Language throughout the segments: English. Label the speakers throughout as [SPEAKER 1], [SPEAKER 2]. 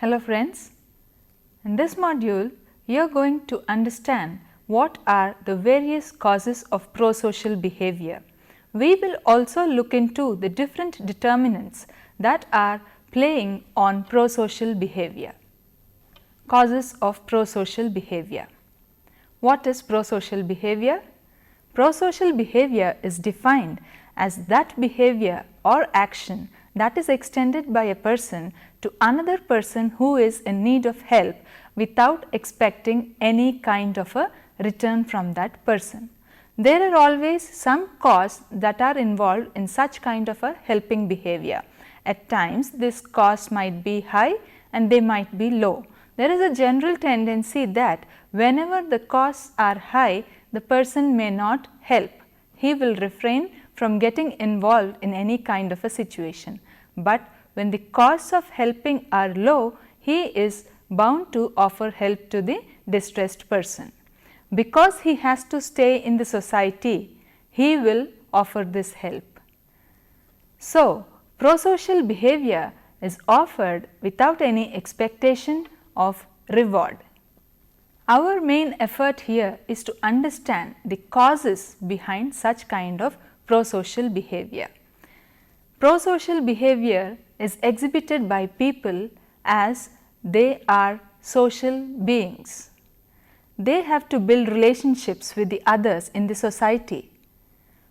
[SPEAKER 1] Hello friends, in this module you are going to understand what are the various causes of prosocial behavior. We will also look into the different determinants that are playing on prosocial behavior. Causes of prosocial behavior. What is prosocial behavior? Prosocial behavior is defined as that behavior or action that is extended by a person to another person who is in need of help without expecting any kind of a return from that person. There are always some costs that are involved in such kind of a helping behavior. At times this cost might be high and they might be low. There is a general tendency that whenever the costs are high, the person may not help. He will refrain from getting involved in any kind of a situation. But when the costs of helping are low, he is bound to offer help to the distressed person. Because he has to stay in the society, he will offer this help. So, prosocial behavior is offered without any expectation of reward. Our main effort here is to understand the causes behind such kind of prosocial behavior. Prosocial behavior is exhibited by people as they are social beings. They have to build relationships with the others in the society.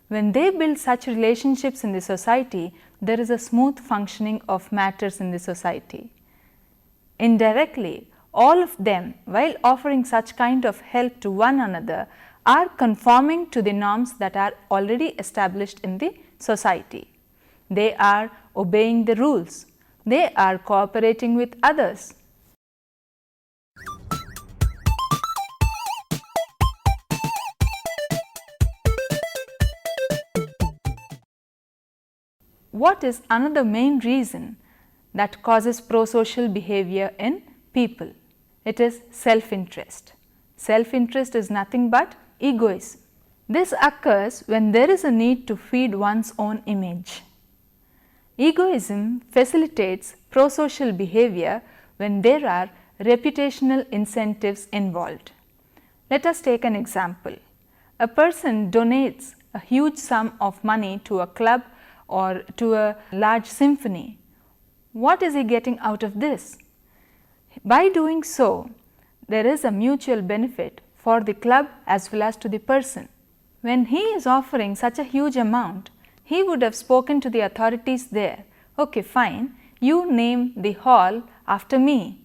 [SPEAKER 1] When they build such relationships in the society, there is a smooth functioning of matters in the society. Indirectly, all of them, while offering such kind of help to one another, are conforming to the norms that are already established in the society. They are obeying the rules. They are cooperating with others. What is another main reason that causes prosocial behavior in people? It is self-interest. Self-interest is nothing but egoism. This occurs when there is a need to feed one's own image. Egoism facilitates prosocial behavior when there are reputational incentives involved. Let us take an example. A person donates a huge sum of money to a club or to a large symphony. What is he getting out of this? By doing so, there is a mutual benefit for the club as well as to the person. When he is offering such a huge amount, he would have spoken to the authorities there. Okay, fine, you name the hall after me.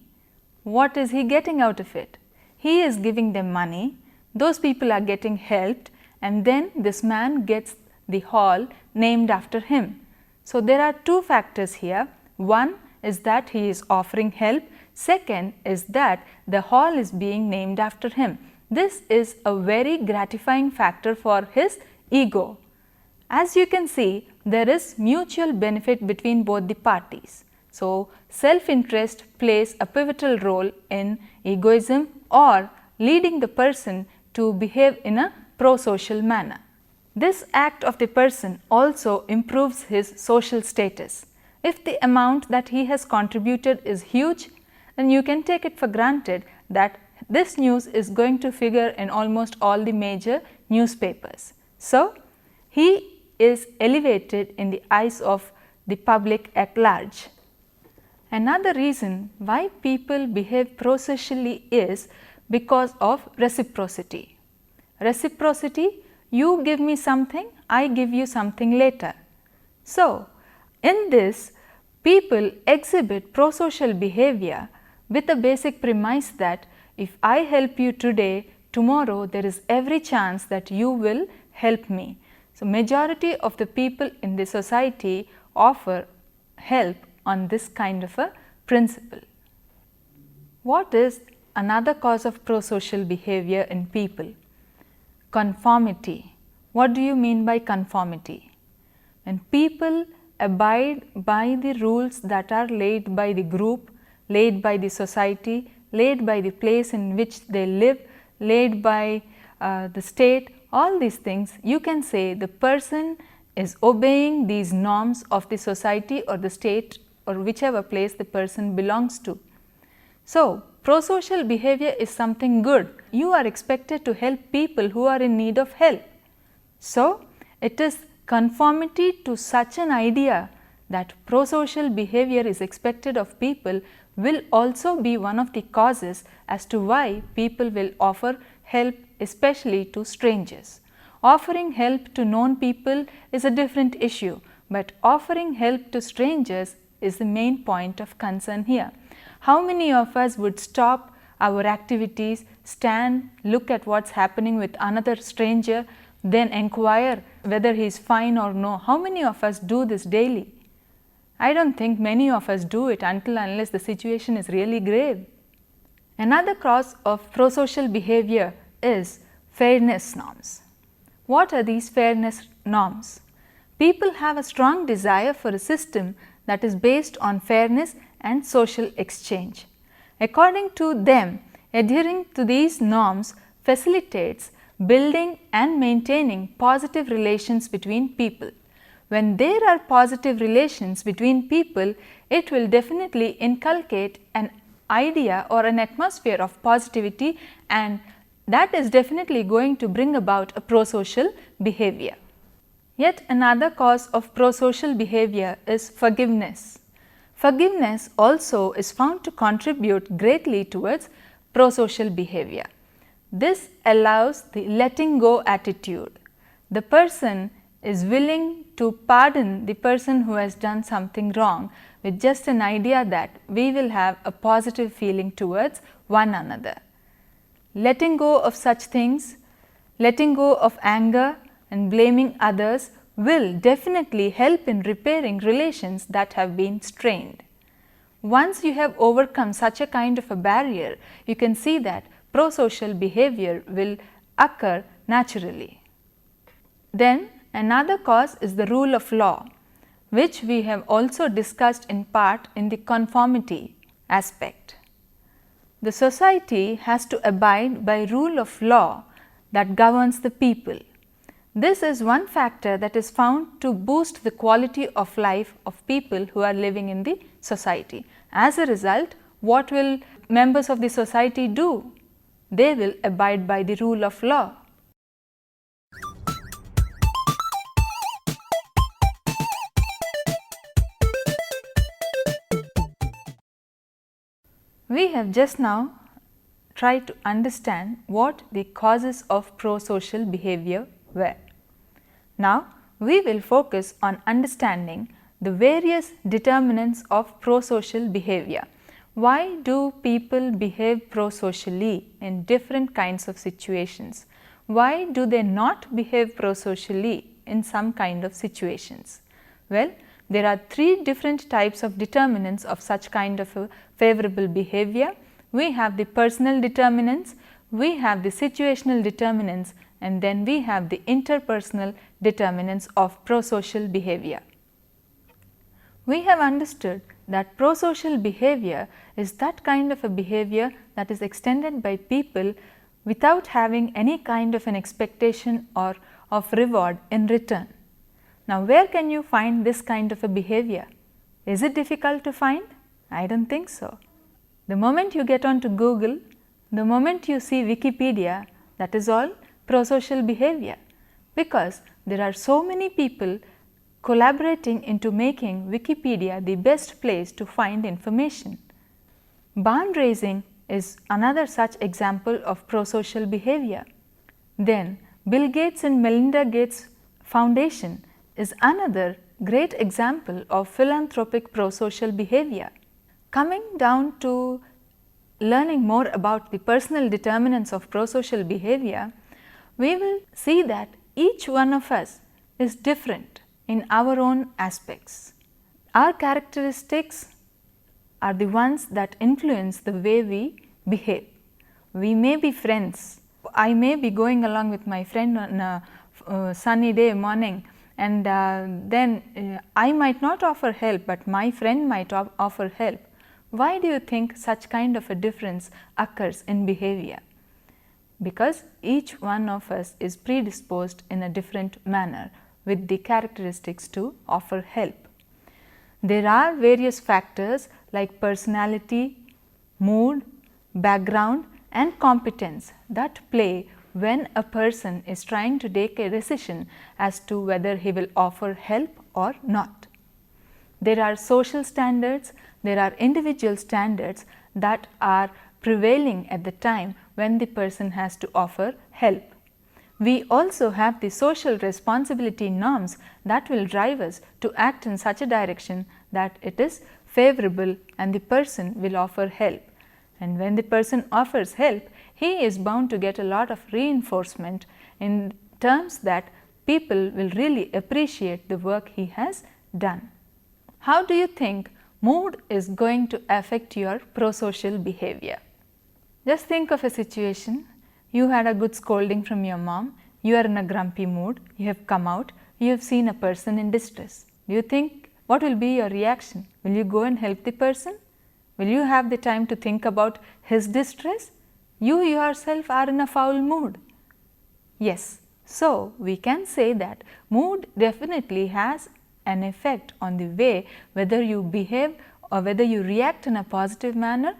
[SPEAKER 1] What is he getting out of it? He is giving them money, those people are getting helped, and then this man gets the hall named after him. So, there are two factors here. One is that he is offering help. Second is that the hall is being named after him. This is a very gratifying factor for his ego. As you can see, there is mutual benefit between both the parties. So, self-interest plays a pivotal role in egoism or leading the person to behave in a prosocial manner. This act of the person also improves his social status. If the amount that he has contributed is huge, then you can take it for granted that this news is going to figure in almost all the major newspapers. So, he is elevated in the eyes of the public at large. Another reason why people behave prosocially is because of reciprocity. Reciprocity, you give me something, I give you something later. So, in this, people exhibit prosocial behavior with the basic premise that if I help you today, tomorrow there is every chance that you will help me. So, majority of the people in the society offer help on this kind of a principle. What is another cause of prosocial behavior in people? Conformity. What do you mean by conformity? When people abide by the rules that are laid by the group, laid by the society, laid by the place in which they live, laid by the state, all these things, you can say the person is obeying these norms of the society or the state or whichever place the person belongs to. So, prosocial behavior is something good. You are expected to help people who are in need of help. So, it is conformity to such an idea that prosocial behavior is expected of people will also be one of the causes as to why people will offer help, especially to strangers. Offering help to known people is a different issue, but offering help to strangers is the main point of concern here. How many of us would stop our activities, stand, look at what's happening with another stranger, then inquire whether he is fine or no? How many of us do this daily? I don't think many of us do it unless the situation is really grave. Another cause of prosocial behavior is fairness norms. What are these fairness norms? People have a strong desire for a system that is based on fairness and social exchange. According to them, adhering to these norms facilitates building and maintaining positive relations between people. When there are positive relations between people, it will definitely inculcate an idea or an atmosphere of positivity, and that is definitely going to bring about a prosocial behavior. Yet another cause of prosocial behavior is forgiveness. Forgiveness also is found to contribute greatly towards prosocial behavior. This allows the letting go attitude. The person is willing to pardon the person who has done something wrong with just an idea that we will have a positive feeling towards one another. Letting go of such things, letting go of anger and blaming others will definitely help in repairing relations that have been strained. Once you have overcome such a kind of a barrier, you can see that prosocial behavior will occur naturally. Then another cause is the rule of law, which we have also discussed in part in the conformity aspect. The society has to abide by rule of law that governs the people. This is one factor that is found to boost the quality of life of people who are living in the society. As a result, what will members of the society do? They will abide by the rule of law. We have just now tried to understand what the causes of prosocial behavior were. Now, we will focus on understanding the various determinants of prosocial behavior. Why do people behave prosocially in different kinds of situations? Why do they not behave prosocially in some kind of situations? Well, there are three different types of determinants of such kind of a favorable behavior. We have the personal determinants, we have the situational determinants, and then we have the interpersonal determinants of prosocial behavior. We have understood that prosocial behavior is that kind of a behavior that is extended by people without having any kind of an expectation or of reward in return. Now, where can you find this kind of a behavior? Is it difficult to find? I don't think so. The moment you get on to Google, the moment you see Wikipedia, that is all prosocial behavior, because there are so many people collaborating into making Wikipedia the best place to find information. Barn raising is another such example of prosocial behavior. Then Bill Gates and Melinda Gates Foundation is another great example of philanthropic prosocial behavior. Coming down to learning more about the personal determinants of prosocial behavior, we will see that each one of us is different in our own aspects. Our characteristics are the ones that influence the way we behave. We may be friends. I may be going along with my friend on a sunny day morning, and then I might not offer help, but my friend might offer help. Why do you think such kind of a difference occurs in behavior? Because each one of us is predisposed in a different manner with the characteristics to offer help. There are various factors like personality, mood, background and competence that play when a person is trying to take a decision as to whether he will offer help or not. There are social standards, there are individual standards that are prevailing at the time when the person has to offer help. We also have the social responsibility norms that will drive us to act in such a direction that it is favorable and the person will offer help. And when the person offers help, he is bound to get a lot of reinforcement in terms that people will really appreciate the work he has done. How do you think mood is going to affect your prosocial behavior? Just think of a situation. You had a good scolding from your mom, you are in a grumpy mood, you have come out, you have seen a person in distress. Do you think what will be your reaction? Will you go and help the person? Will you have the time to think about his distress? You yourself are in a foul mood. Yes, so we can say that mood definitely has an effect on the way whether you behave or whether you react in a positive manner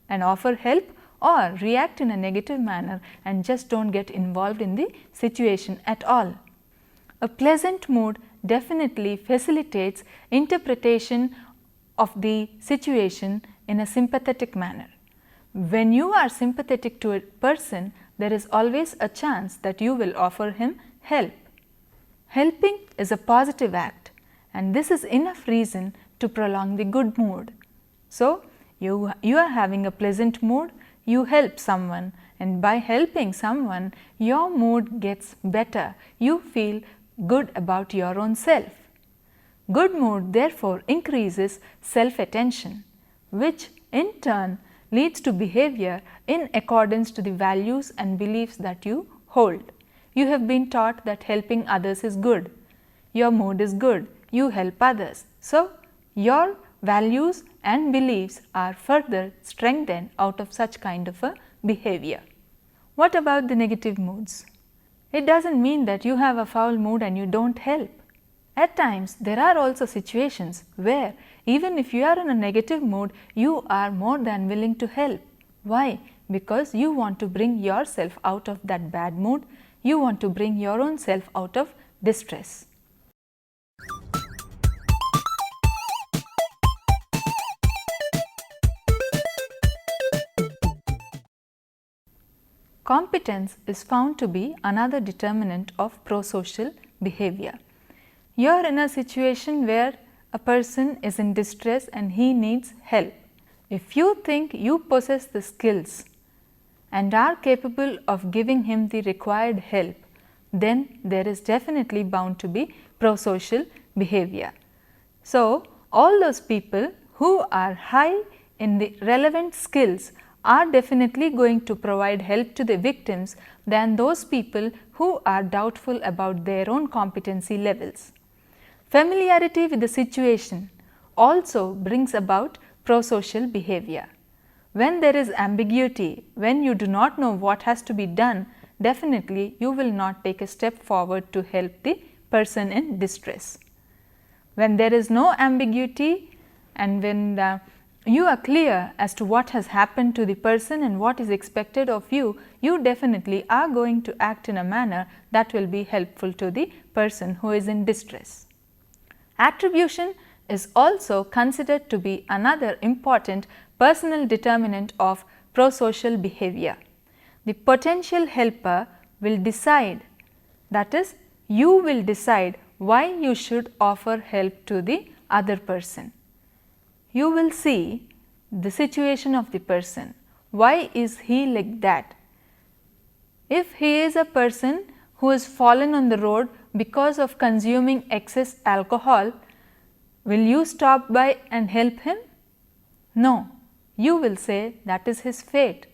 [SPEAKER 1] and offer help, or react in a negative manner and just don't get involved in the situation at all. A pleasant mood definitely facilitates interpretation of the situation in a sympathetic manner. When you are sympathetic to a person, there is always a chance that you will offer him help. Helping is a positive act, and this is enough reason to prolong the good mood. So, you are having a pleasant mood, you help someone, and by helping someone your mood gets better, you feel good about your own self. Good mood therefore increases self-attention, which in turn leads to behavior in accordance to the values and beliefs that you hold. You have been taught that helping others is good, your mood is good, you help others. So, your values and beliefs are further strengthened out of such kind of a behavior. What about the negative moods? It doesn't mean that you have a foul mood and you don't help. At times, there are also situations where even if you are in a negative mood, you are more than willing to help. Why? Because you want to bring yourself out of that bad mood, you want to bring your own self out of distress. Competence is found to be another determinant of prosocial behavior. You are in a situation where a person is in distress and he needs help. If you think you possess the skills and are capable of giving him the required help, then there is definitely bound to be prosocial behavior. So, all those people who are high in the relevant skills are definitely going to provide help to the victims than those people who are doubtful about their own competency levels. Familiarity with the situation also brings about prosocial behavior. When there is ambiguity, when you do not know what has to be done, definitely you will not take a step forward to help the person in distress. When there is no ambiguity and when you are clear as to what has happened to the person and what is expected of you, you definitely are going to act in a manner that will be helpful to the person who is in distress. Attribution is also considered to be another important personal determinant of prosocial behavior. The potential helper will decide, that is, you will decide why you should offer help to the other person. You will see the situation of the person. Why is he like that? If he is a person who has fallen on the road because of consuming excess alcohol, will you stop by and help him? No, you will say that is his fate.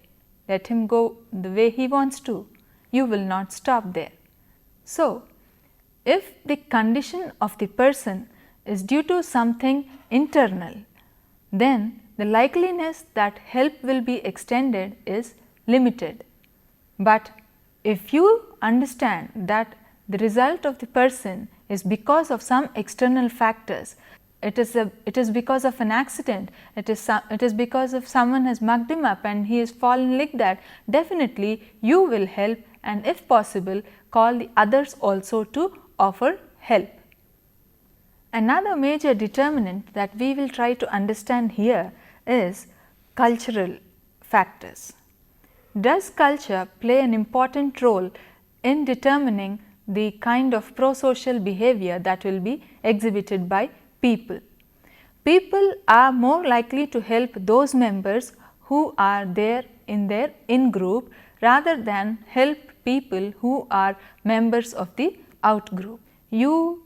[SPEAKER 1] Let him go the way he wants to. You will not stop there. So, if the condition of the person is due to something internal, then the likeliness that help will be extended is limited. But if you understand that the result of the person is because of some external factors, it is because of an accident, it is because of someone has mugged him up and he has fallen like that, definitely you will help, and if possible call the others also to offer help. Another major determinant that we will try to understand here is cultural factors. Does culture play an important role in determining the kind of prosocial behavior that will be exhibited by people? People are more likely to help those members who are there in their in-group rather than help people who are members of the out-group. You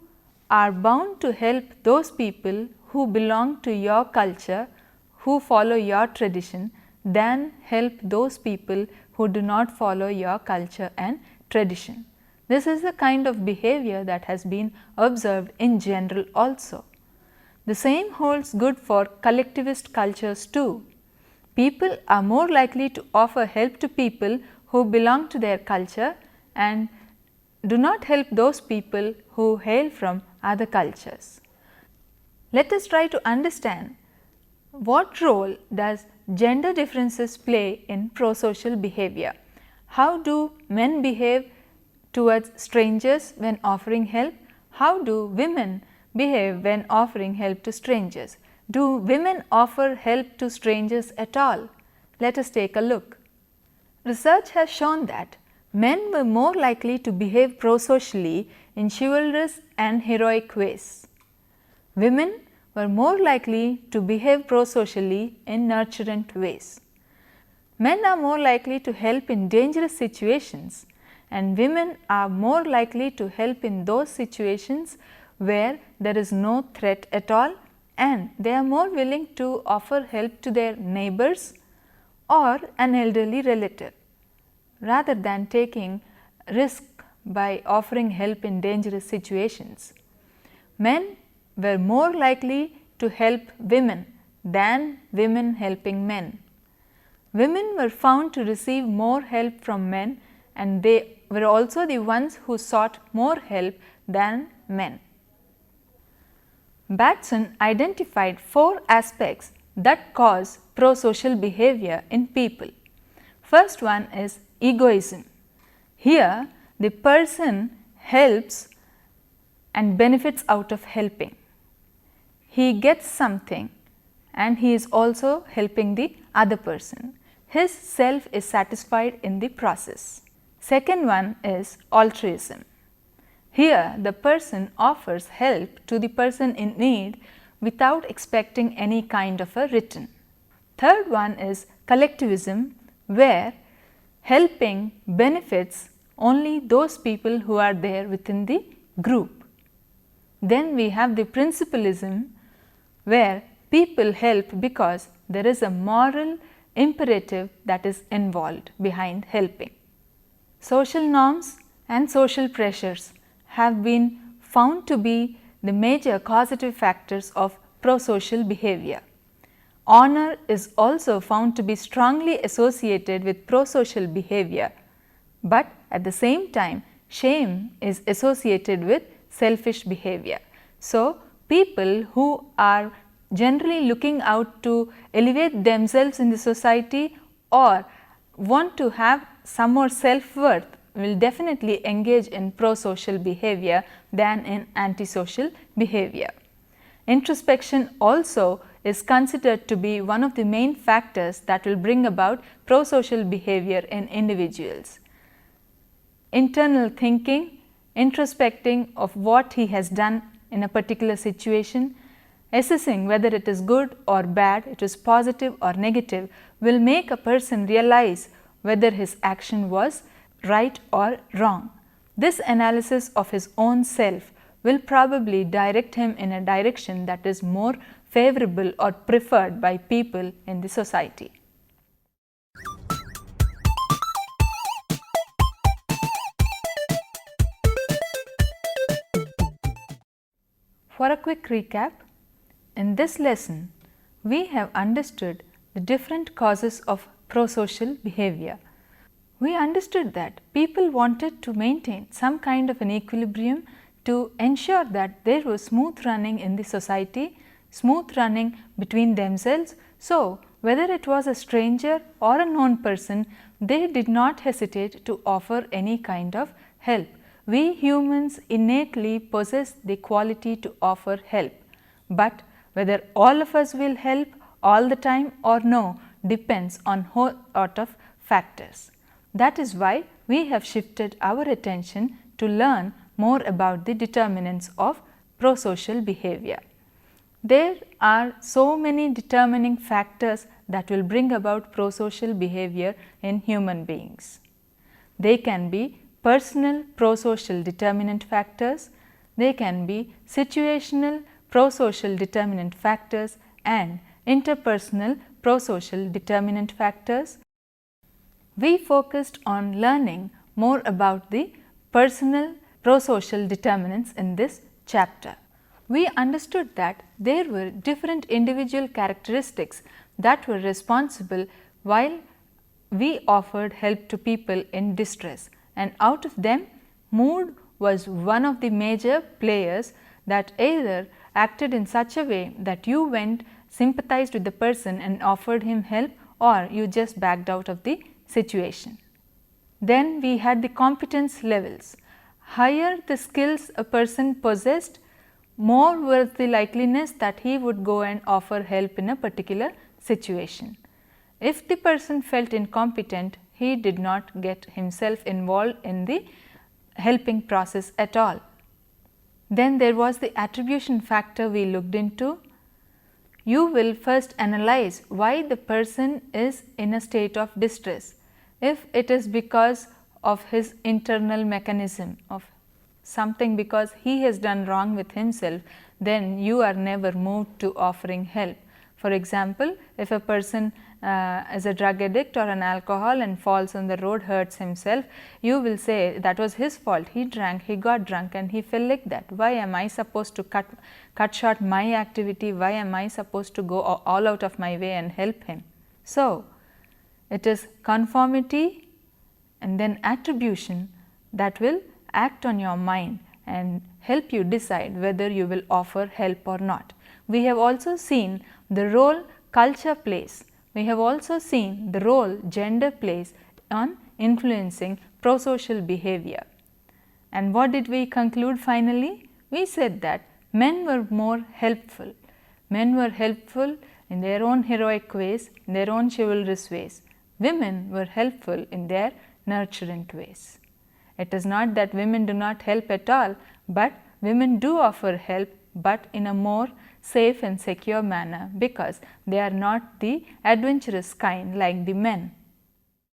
[SPEAKER 1] are bound to help those people who belong to your culture, who follow your tradition, than help those people who do not follow your culture and tradition. This is the kind of behavior that has been observed in general also. The same holds good for collectivist cultures too. People are more likely to offer help to people who belong to their culture and do not help those people who hail from other cultures. Let us try to understand what role does gender differences play in prosocial behavior. How do men behave towards strangers when offering help? How do women behave when offering help to strangers? Do women offer help to strangers at all? Let us take a look. Research has shown that men were more likely to behave prosocially in chivalrous and heroic ways. Women were more likely to behave prosocially in nurturant ways. Men are more likely to help in dangerous situations, and women are more likely to help in those situations where there is no threat at all, and they are more willing to offer help to their neighbors or an elderly relative, rather than taking risk by offering help in dangerous situations. Men were more likely to help women than women helping men. Women were found to receive more help from men, and they were also the ones who sought more help than men. Batson identified 4 aspects that cause prosocial behavior in people. First one is egoism. Here the person helps and benefits out of helping. He gets something and he is also helping the other person. His self is satisfied in the process. Second one is altruism. Here the person offers help to the person in need without expecting any kind of a return. Third one is collectivism, where helping benefits only those people who are there within the group. Then we have the principlism, where people help because there is a moral imperative that is involved behind helping. Social norms and social pressures have been found to be the major causative factors of prosocial behavior. Honor is also found to be strongly associated with prosocial behavior, but at the same time shame is associated with selfish behavior. So, people who are generally looking out to elevate themselves in the society or want to have some more self-worth will definitely engage in prosocial behavior than in antisocial behavior. Introspection also is considered to be one of the main factors that will bring about prosocial behavior in individuals. Internal thinking, introspecting of what he has done in a particular situation, assessing whether it is good or bad, it is positive or negative, will make a person realize whether his action was right or wrong. This analysis of his own self will probably direct him in a direction that is more favorable or preferred by people in the society. For a quick recap, in this lesson, we have understood the different causes of prosocial behavior. We understood that people wanted to maintain some kind of an equilibrium to ensure that there was smooth running in the society, smooth running between themselves. So, whether it was a stranger or a known person, they did not hesitate to offer any kind of help. We humans innately possess the quality to offer help, but whether all of us will help all the time or no depends on whole lot of factors. That is why we have shifted our attention to learn more about the determinants of prosocial behavior. There are so many determining factors that will bring about prosocial behavior in human beings. They can be personal prosocial determinant factors, they can be situational prosocial determinant factors and interpersonal prosocial determinant factors. We focused on learning more about the personal prosocial determinants in this chapter. We understood that there were different individual characteristics that were responsible while we offered help to people in distress, and out of them mood was one of the major players that either acted in such a way that you went, sympathized with the person and offered him help, or you just backed out of the situation. Then we had the competence levels. Higher the skills a person possessed, more was the likeliness that he would go and offer help in a particular situation. If the person felt incompetent, he did not get himself involved in the helping process at all. Then there was the attribution factor we looked into. You will first analyze why the person is in a state of distress. If it is because of his internal mechanism of something, because he has done wrong with himself, then you are never moved to offering help. For example, if a person is a drug addict or an alcohol and falls on the road, hurts himself, you will say that was his fault, he drank, he got drunk and he fell like that. Why am I supposed to cut short my activity? Why am I supposed to go all out of my way and help him? So, it is conformity and then attribution that will act on your mind and help you decide whether you will offer help or not. We have also seen the role culture plays. We have also seen the role gender plays on influencing prosocial behavior. And what did we conclude finally? We said that men were more helpful. Men were helpful in their own heroic ways, in their own chivalrous ways. Women were helpful in their nurturant ways. It is not that women do not help at all, but women do offer help, but in a more safe and secure manner, because they are not the adventurous kind like the men.